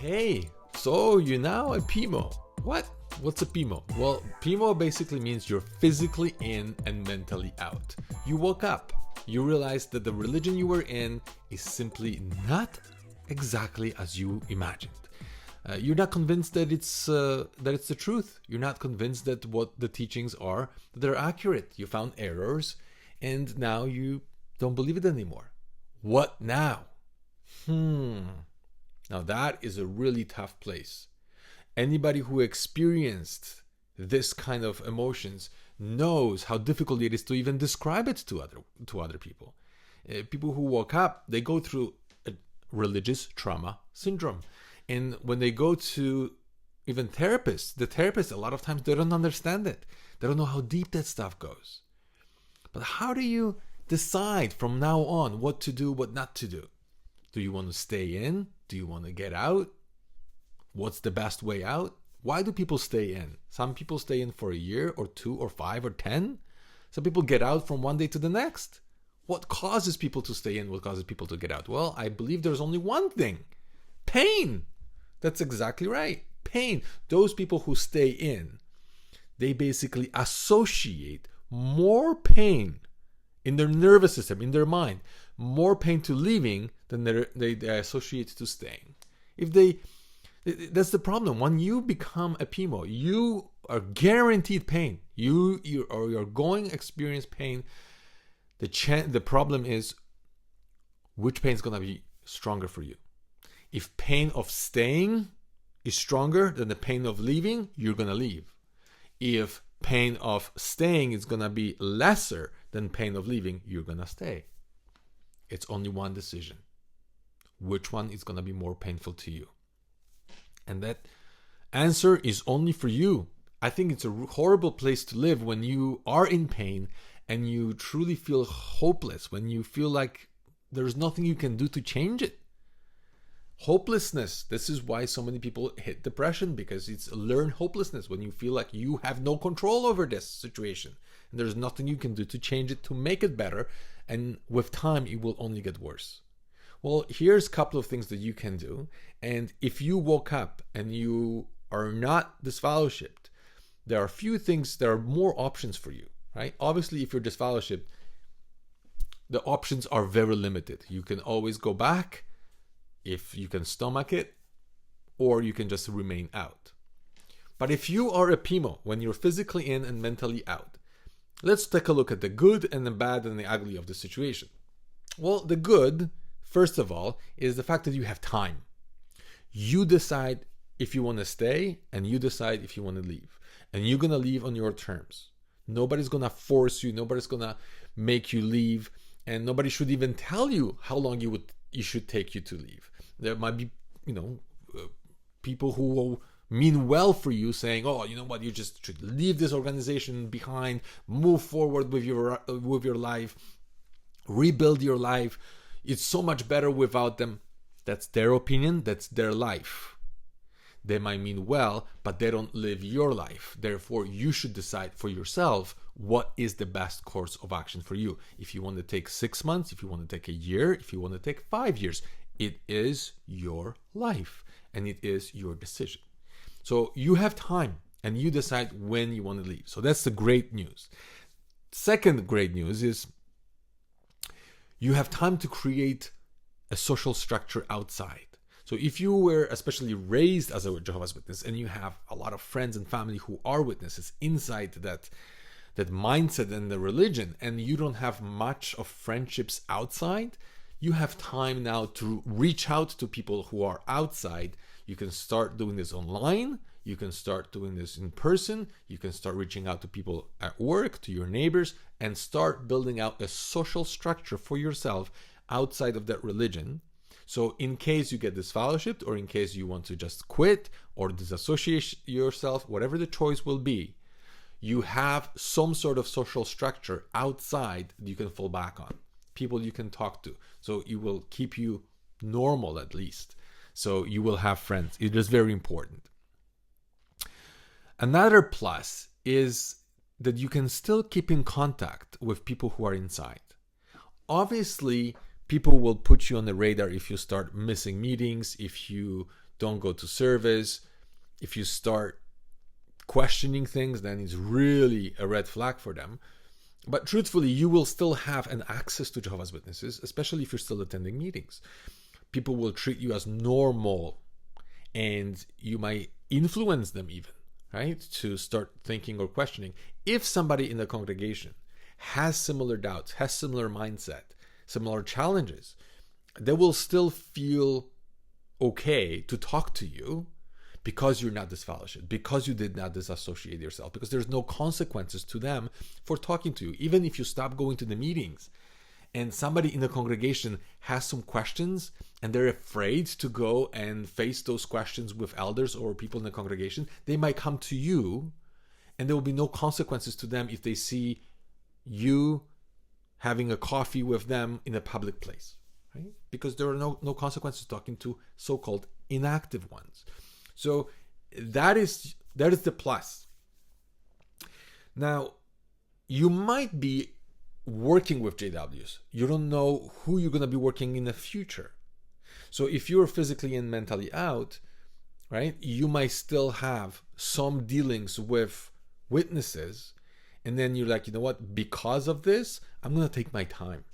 Hey, so you're now a Pimo. What? What's a Pimo? Well, Pimo basically means you're physically in and mentally out. You woke up. You realized that the religion you were in is simply not exactly as you imagined. You're not convinced that it's the truth. You're not convinced that what the teachings are, that they're accurate. You found errors, and now you don't believe it anymore. What now? Now that is a really tough place. Anybody who experienced this kind of emotions knows how difficult it is to even describe it to other people. People who woke up, they go through a religious trauma syndrome. And when they go to even therapists, the therapists, a lot of times they don't understand it. They don't know how deep that stuff goes. But how do you decide from now on what to do, what not to do? Do you want to stay in? Do you want to get out? What's the best way out? Why do people stay in? Some people stay in for a year or 2 or 5 or 10. Some people get out from one day to the next. What causes people to stay in? What causes people to get out? Well, I believe there's only one thing. Pain. That's exactly right. Pain. Those people who stay in, they basically associate more pain in their nervous system, in their mind, more pain to leaving than they associate to staying. That's the problem. When you become a Pimo, you are guaranteed pain. You're going to experience pain. The problem is which pain is going to be stronger for you. If pain of staying is stronger than the pain of leaving, you're going to leave. If pain of staying is going to be lesser than pain of leaving, you're going to stay. It's only one decision. Which one is going to be more painful to you? And that answer is only for you. I think it's a horrible place to live when you are in pain and you truly feel hopeless, when you feel like there's nothing you can do to change it. Hopelessness. This is why so many people hit depression, because it's learned hopelessness, when you feel like you have no control over this situation and there's nothing you can do to change it, to make it better, and with time it will only get worse. Well, here's a couple of things that you can do. And if you woke up and you are not disfellowshipped, there are a few things, there are more options for you, right? Obviously, if you're disfellowshipped, the options are very limited. You can always go back if you can stomach it, or you can just remain out. But if you are a Pimo, when you're physically in and mentally out, let's take a look at the good and the bad and the ugly of the situation. Well, the good, first of all, is the fact that you have time. You decide if you want to stay, and you decide if you want to leave. And you're going to leave on your terms. Nobody's going to force you. Nobody's going to make you leave. And nobody should even tell you how long you should take you to leave. There might be, people who will mean well for you, saying, "Oh, you know what? You just should leave this organization behind, move forward with your life, rebuild your life. It's so much better without them." That's their opinion. That's their life. They might mean well, but they don't live your life. Therefore, you should decide for yourself what is the best course of action for you. If you want to take 6 months, if you want to take a year, if you want to take 5 years, it is your life and it is your decision. So you have time and you decide when you want to leave. So that's the great news. Second great news is you have time to create a social structure outside. So if you were especially raised as a Jehovah's Witness and you have a lot of friends and family who are witnesses inside that mindset and the religion, and you don't have much of friendships outside, you have time now to reach out to people who are outside. You can start doing this online. You can start doing this in person. You can start reaching out to people at work, to your neighbors, and start building out a social structure for yourself outside of that religion. So in case you get disfellowshipped, or in case you want to just quit or disassociate yourself, whatever the choice will be, you have some sort of social structure outside that you can fall back on. People you can talk to. So it will keep you normal, at least. So you will have friends. It is very important. Another plus is that you can still keep in contact with people who are inside. Obviously, people will put you on the radar if you start missing meetings, if you don't go to service. If you start questioning things, then it's really a red flag for them. But truthfully, you will still have an access to Jehovah's Witnesses, especially if you're still attending meetings. People will treat you as normal, and you might influence them even, right, to start thinking or questioning. If somebody in the congregation has similar doubts, has similar mindset, similar challenges, they will still feel okay to talk to you because you're not disfellowshipped, because you did not disassociate yourself, because there's no consequences to them for talking to you. Even if you stop going to the meetings and somebody in the congregation has some questions and they're afraid to go and face those questions with elders or people in the congregation, they might come to you, and there will be no consequences to them if they see you having a coffee with them in a public place, right? Because there are no consequences talking to so-called inactive ones. So that is the plus. Now, you might be working with JWs. You don't know who you're going to be working in the future. So if you're physically and mentally out, right, you might still have some dealings with witnesses. And then you're like, you know what, because of this, I'm going to take my time.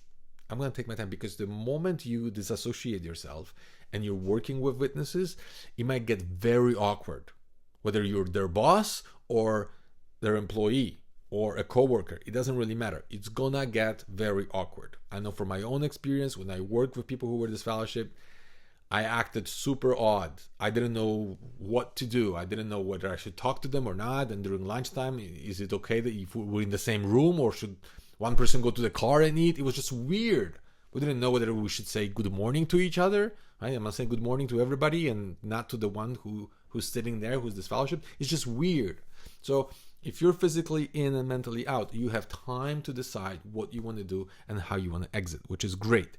I'm going to take my time, because the moment you disassociate yourself and you're working with witnesses, it might get very awkward. Whether you're their boss or their employee or a coworker, it doesn't really matter. It's gonna get very awkward. I know from my own experience, when I worked with people who were disfellowshipped, I acted super odd. I didn't know what to do. I didn't know whether I should talk to them or not. And during lunchtime, is it okay that if we're in the same room, or should one person go to the car and eat? It was just weird. We didn't know whether we should say good morning to each other. Right? I'm not saying good morning to everybody and not to the one who's sitting there, who's disfellowshipped. It's just weird. So if you're physically in and mentally out, you have time to decide what you want to do and how you want to exit, which is great.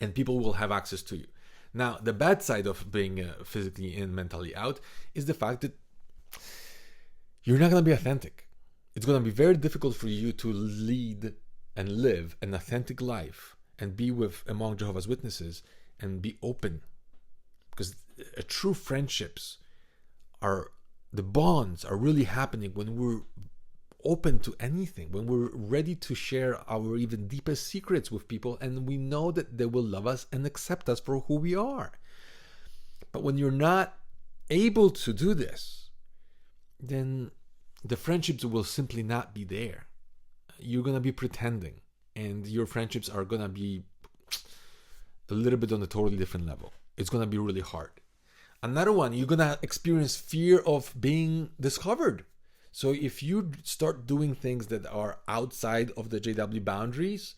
And people will have access to you. Now, the bad side of being physically in, mentally out, is the fact that you're not going to be authentic. It's going to be very difficult for you to lead and live an authentic life and be among Jehovah's Witnesses and be open. Because true friendships the bonds are really happening when we're open to anything, when we're ready to share our even deepest secrets with people, and we know that they will love us and accept us for who we are. But when you're not able to do this, then the friendships will simply not be there. You're going to be pretending, and your friendships are going to be a little bit on a totally different level. It's going to be really hard. Another one, you're going to experience fear of being discovered. So if you start doing things that are outside of the JW boundaries,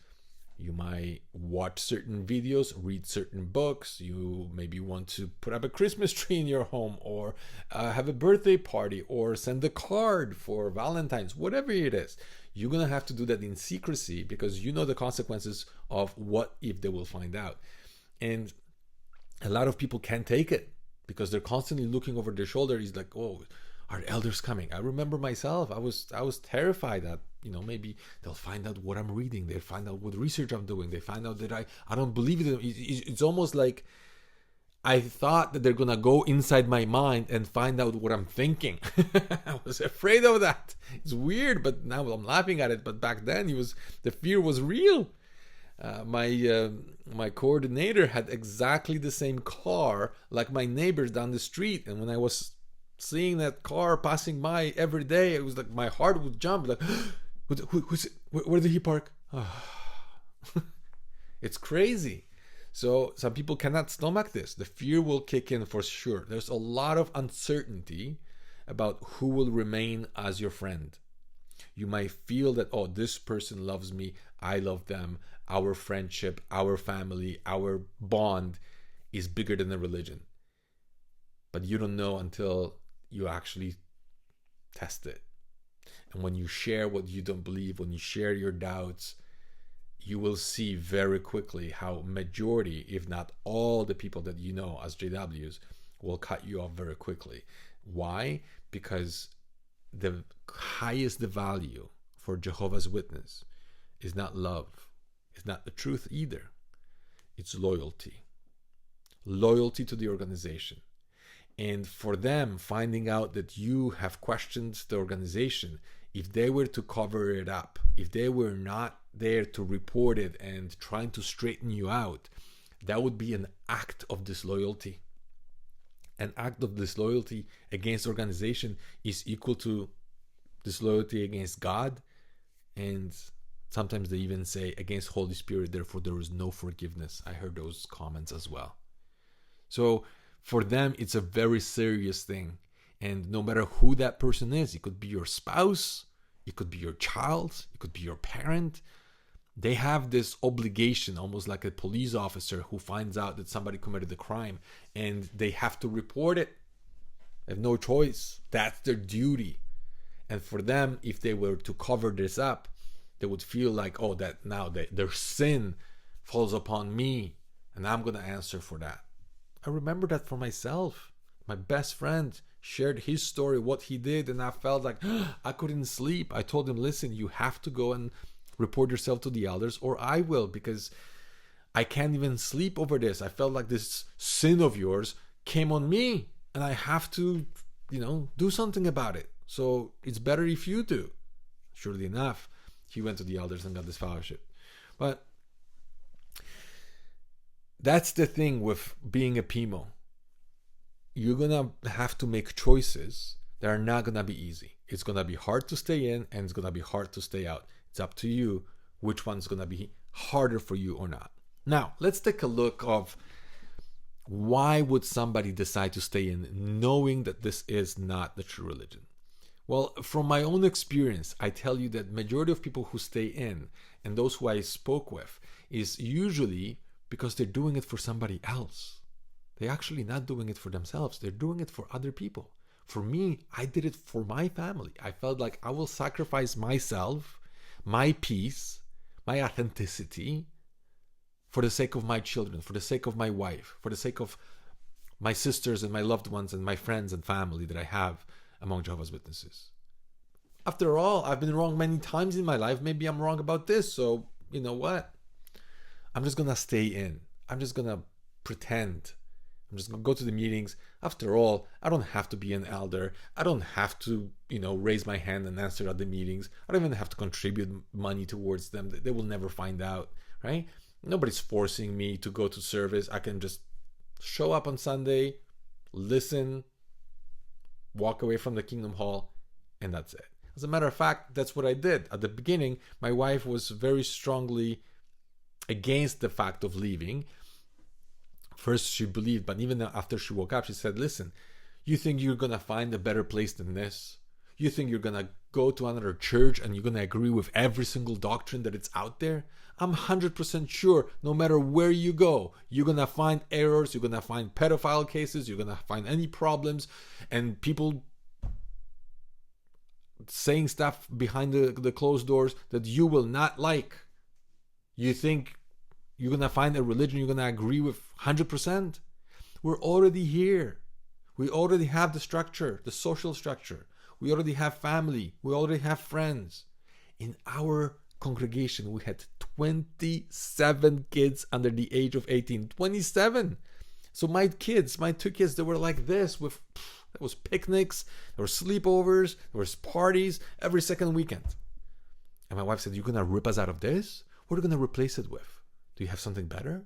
you might watch certain videos, read certain books, you maybe want to put up a Christmas tree in your home, or have a birthday party, or send a card for Valentine's, whatever it is. You're going to have to do that in secrecy, because you know the consequences of what if they will find out. And a lot of people can't take it, because they're constantly looking over their shoulder. He's like, oh, are elders coming? I remember myself. I was terrified that, maybe they'll find out what I'm reading. They'll find out what research I'm doing. They find out that I don't believe it. It's almost like I thought that they're going to go inside my mind and find out what I'm thinking. I was afraid of that. It's weird, but now I'm laughing at it. But back then, the fear was real. My coordinator had exactly the same car like my neighbors down the street, and when I was seeing that car passing by every day, it was like my heart would jump, like, who's it? Where did he park? It's crazy. So some people cannot stomach this. The fear will kick in for sure. There's a lot of uncertainty about who will remain as your friend. You might feel that, oh, this person loves me, I love them, our friendship, our family, our bond is bigger than a religion. But you don't know until you actually test it. And when you share what you don't believe, when you share your doubts, you will see very quickly how majority, if not all the people that you know as JWs, will cut you off very quickly. Why? Because the highest value for Jehovah's Witness is not love. It's not the truth either. It's loyalty. loyalty to the organization. And for them, finding out that you have questioned the organization, if they were to cover it up, if they were not there to report it and trying to straighten you out, that would be an act of disloyalty. An act of disloyalty against organization is equal to disloyalty against God, and sometimes they even say against Holy Spirit, therefore there is no forgiveness. I heard those comments as well. So for them, it's a very serious thing. And no matter who that person is, it could be your spouse, it could be your child, it could be your parent. They have this obligation, almost like a police officer who finds out that somebody committed a crime and they have to report it. They have no choice. That's their duty. And for them, if they were to cover this up, they would feel like, oh, that now their sin falls upon me and I'm going to answer for that. I remember that for myself. My best friend shared his story, what he did, and I felt like I couldn't sleep. I told him, listen, you have to go and report yourself to the elders or I will, because I can't even sleep over this. I felt like this sin of yours came on me and I have to, do something about it. So it's better if you do. Surely enough, he went to the elders and got this fellowship. But that's the thing with being a Pimo. You're going to have to make choices that are not going to be easy. It's going to be hard to stay in and it's going to be hard to stay out. It's up to you which one's going to be harder for you or not. Now, let's take a look of why would somebody decide to stay in knowing that this is not the true religion. Well, from my own experience, I tell you that majority of people who stay in and those who I spoke with is usually because they're doing it for somebody else. They're actually not doing it for themselves. They're doing it for other people. For me, I did it for my family. I felt like I will sacrifice myself, my peace, my authenticity for the sake of my children, for the sake of my wife, for the sake of my sisters and my loved ones and my friends and family that I have among Jehovah's Witnesses. After all, I've been wrong many times in my life. Maybe I'm wrong about this. So, you know what? I'm just going to stay in. I'm just going to pretend. I'm just going to go to the meetings. After all, I don't have to be an elder. I don't have to, raise my hand and answer at the meetings. I don't even have to contribute money towards them. They will never find out, right? Nobody's forcing me to go to service. I can just show up on Sunday, listen, walk away from the Kingdom Hall, and that's it. As a matter of fact, that's what I did. At the beginning, my wife was very strongly against the fact of leaving. First, she believed, but even after she woke up, she said, listen, you think you're going to find a better place than this? You think you're going to go to another church and you're going to agree with every single doctrine that it's out there? I'm 100% sure no matter where you go, you're going to find errors, you're going to find pedophile cases, you're going to find any problems, and people saying stuff behind the closed doors that you will not like. You think you're going to find a religion you're going to agree with 100%? We're already here. We already have the structure, the social structure. We already have family. We already have friends. In our congregation, we had 27 kids under the age of 18. 27. So my two kids, they were like this. There was picnics, there were sleepovers, there was parties every second weekend. And my wife said, you're going to rip us out of this? What are you going to replace it with? Do you have something better?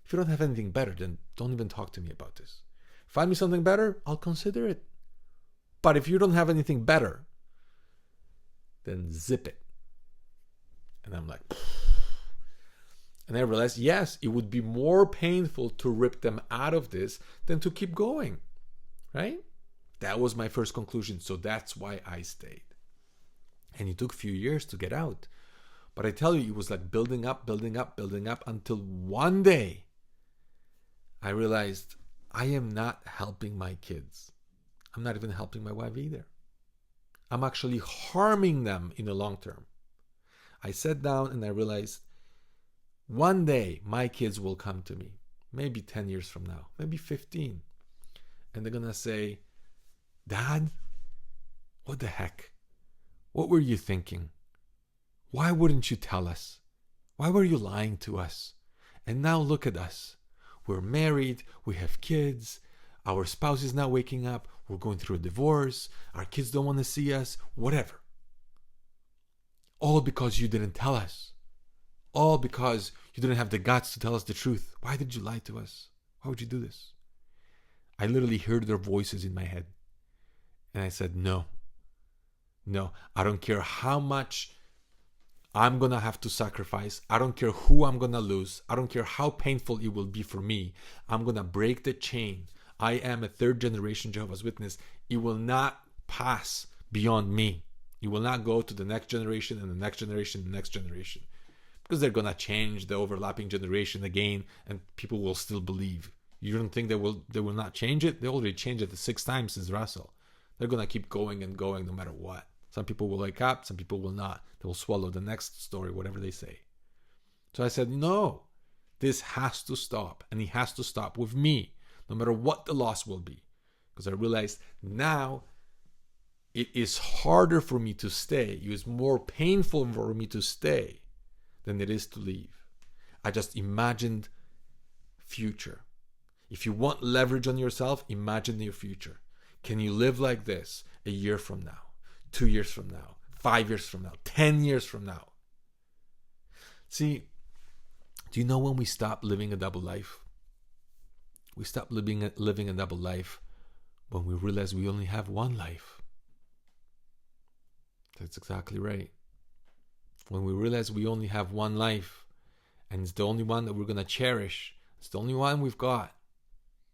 If you don't have anything better, then don't even talk to me about this. Find me something better, I'll consider it. But if you don't have anything better, then zip it. And I'm like, and I realized, yes, it would be more painful to rip them out of this than to keep going, right? That was my first conclusion. So that's why I stayed. And it took a few years to get out. But I tell you, it was like building up until one day I realized I am not helping my kids. I'm not even helping my wife either. I'm actually harming them in the long term. I sat down and I realized one day my kids will come to me, maybe 10 years from now, maybe 15. And they're going to say, Dad, what the heck? What were you thinking? Why wouldn't you tell us? Why were you lying to us? And now look at us. we're married, we have kids, our spouse is not waking up, we're going through a divorce, our kids don't want to see us, whatever. All because you didn't tell us. All because you didn't have the guts to tell us the truth. Why did you lie to us? Why would you do this? I literally heard their voices in my head. And I said, no, I don't care how much I'm going to have to sacrifice. I don't care who I'm going to lose. I don't care how painful it will be for me. I'm going to break the chain. I am a third generation Jehovah's Witness. It will not pass beyond me. It will not go to the next generation and the next generation and the next generation. Because they're going to change the overlapping generation again and people will still believe. You don't think they will not change it? They already changed it 6 times since Russell. They're going to keep going and going no matter what. Some people will wake up, some people will not. They will swallow the next story, whatever they say. So I said, no, this has to stop. And it has to stop with me, no matter what the loss will be. Because I realized now it is harder for me to stay. It is more painful for me to stay than it is to leave. I just imagined future. If you want leverage on yourself, imagine your future. Can you live like this a year from now, 2 years from now, 5 years from now, 10 years from now? See, do you know when we stop living a double life? We stop living a double life when we realize we only have one life. That's exactly right. When we realize we only have one life and it's the only one that we're going to cherish, it's the only one we've got,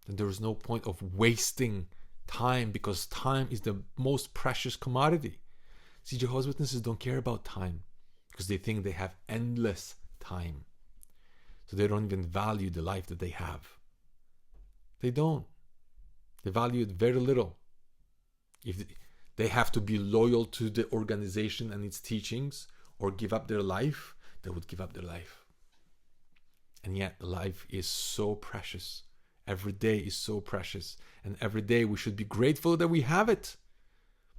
then there is no point of wasting time, because time is the most precious commodity. See, Jehovah's Witnesses don't care about time because they think they have endless time. So they don't even value the life that they have. They don't. They value it very little. If they have to be loyal to the organization and its teachings or give up their life, they would give up their life. And yet life is so precious. Every day is so precious. And every day we should be grateful that we have it.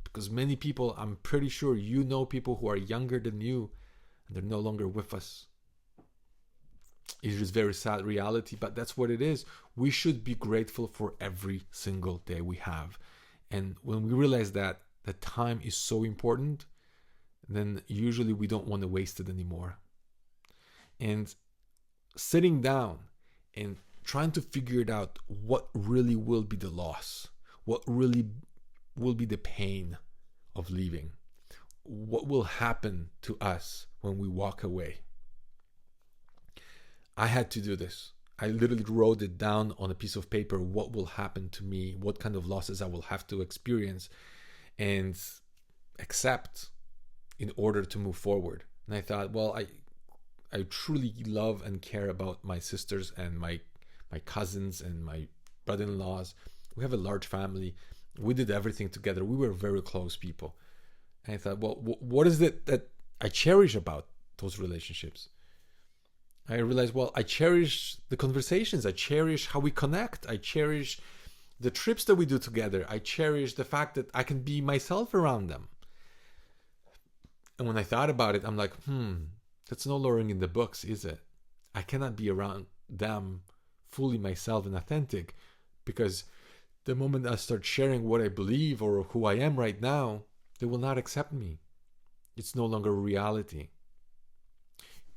Because many people, I'm pretty sure you know people who are younger than you and they're no longer with us. It is a very sad reality, but that's what it is. We should be grateful for every single day we have. And when we realize that time is so important, then usually we don't want to waste it anymore. And sitting down and trying to figure it out, what really will be the loss, what really will be the pain of leaving, what will happen to us when we walk away. I had to do this. I literally wrote it down on a piece of paper, what will happen to me, what kind of losses I will have to experience and accept in order to move forward. And I thought, well, I truly love and care about my sisters and my cousins and my brother-in-laws. We have a large family. We did everything together. We were very close people. And I thought, well, what is it that I cherish about those relationships? I realized, well, I cherish the conversations. I cherish how we connect. I cherish the trips that we do together. I cherish the fact that I can be myself around them. And when I thought about it, I'm like, that's no longer in the books, is it? I cannot be around them fully myself and authentic, because the moment I start sharing what I believe or who I am right now, they will not accept me. It's no longer reality.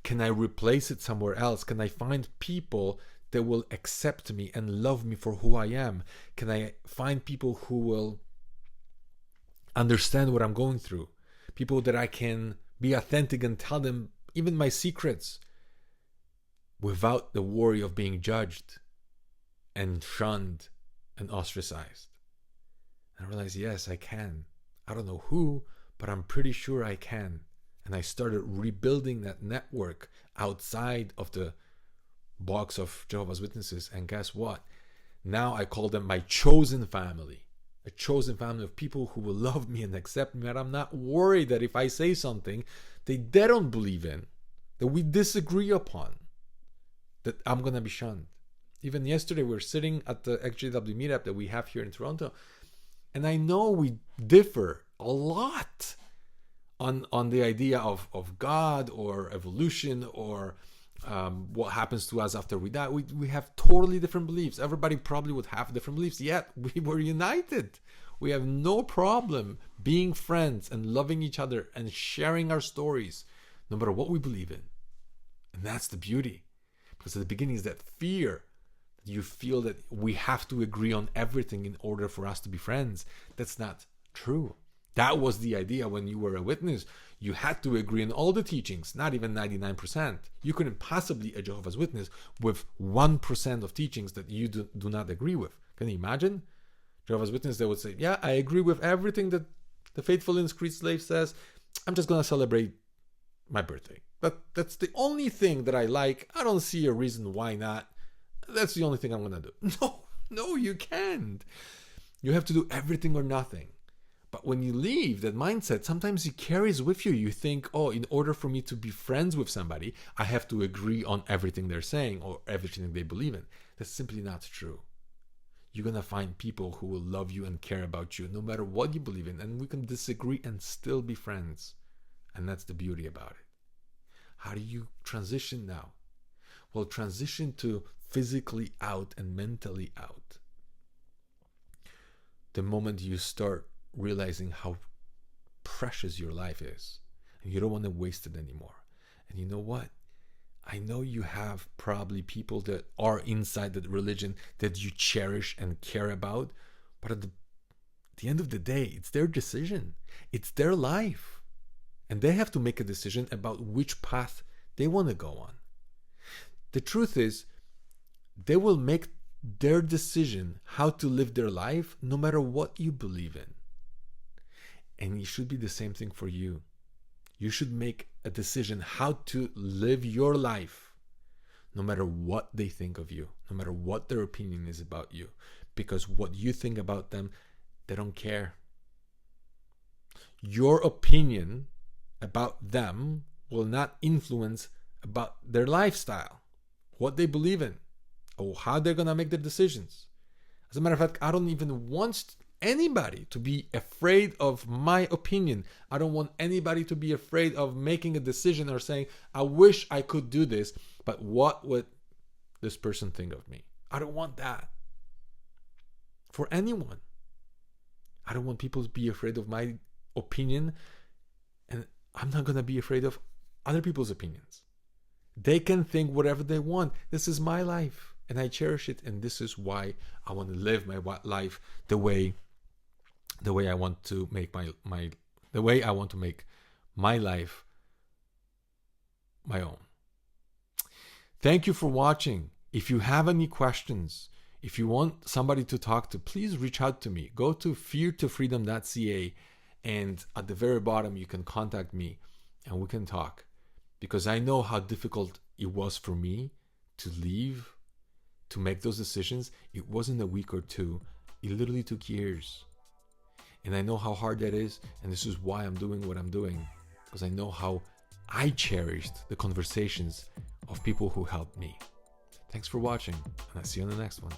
Can I replace it somewhere else? Can I find people that will accept me and love me for who I am? Can I find people who will understand what I'm going through? People that I can be authentic and tell them even my secrets without the worry of being judged and shunned and ostracized. And I realized, yes, I can. I don't know who, but I'm pretty sure I can. And I started rebuilding that network outside of the box of Jehovah's Witnesses. And guess what? Now I call them my chosen family. A chosen family of people who will love me and accept me. And I'm not worried that if I say something they don't believe in, that we disagree upon, that I'm going to be shunned. Even yesterday, we were sitting at the XJW meetup that we have here in Toronto. And I know we differ a lot on the idea of God or evolution or what happens to us after we die. We have totally different beliefs. Everybody probably would have different beliefs, yet we were united. We have no problem being friends and loving each other and sharing our stories, no matter what we believe in. And that's the beauty. Because at the beginning is that fear. You feel that we have to agree on everything in order for us to be friends. That's not true. That was the idea when you were a witness. You had to agree on all the teachings, not even 99%. You couldn't possibly a Jehovah's Witness with 1% of teachings that you do not agree with. Can you imagine? Jehovah's Witness, they would say, yeah, I agree with everything that the faithful and discreet slave says. I'm just going to celebrate my birthday. That's the only thing that I like. I don't see a reason why not. That's the only thing I'm going to do. No, you can't. You have to do everything or nothing. But when you leave that mindset, sometimes it carries with you. You think, oh, in order for me to be friends with somebody, I have to agree on everything they're saying or everything they believe in. That's simply not true. You're going to find people who will love you and care about you no matter what you believe in. And we can disagree and still be friends. And that's the beauty about it. How do you transition now? Well, transition to physically out and mentally out. The moment you start realizing how precious your life is, and you don't want to waste it anymore. And you know what? I know you have probably people that are inside that religion that you cherish and care about, but at the end of the day, it's their decision. It's their life. And they have to make a decision about which path they want to go on. The truth is, they will make their decision how to live their life no matter what you believe in. And it should be the same thing for you. You should make a decision how to live your life no matter what they think of you, no matter what their opinion is about you. Because what you think about them, they don't care. Your opinion about them will not influence about their lifestyle, what they believe in, or how they're going to make their decisions. As a matter of fact, I don't even want anybody to be afraid of my opinion. I don't want anybody to be afraid of making a decision or saying, I wish I could do this, but what would this person think of me? I don't want that for anyone. I don't want people to be afraid of my opinion, and I'm not going to be afraid of other people's opinions. They can think whatever they want. This is my life, and I cherish it, and this is why I want to live my life the way I want to make my life my own. Thank you for watching. If you have any questions, if you want somebody to talk to, please reach out to me. Go to feartofreedom.ca, and at the very bottom you can contact me and we can talk. Because I know how difficult it was for me to leave, to make those decisions. It wasn't a week or two. It literally took years. And I know how hard that is. And this is why I'm doing what I'm doing. Because I know how I cherished the conversations of people who helped me. Thanks for watching. And I'll see you on the next one.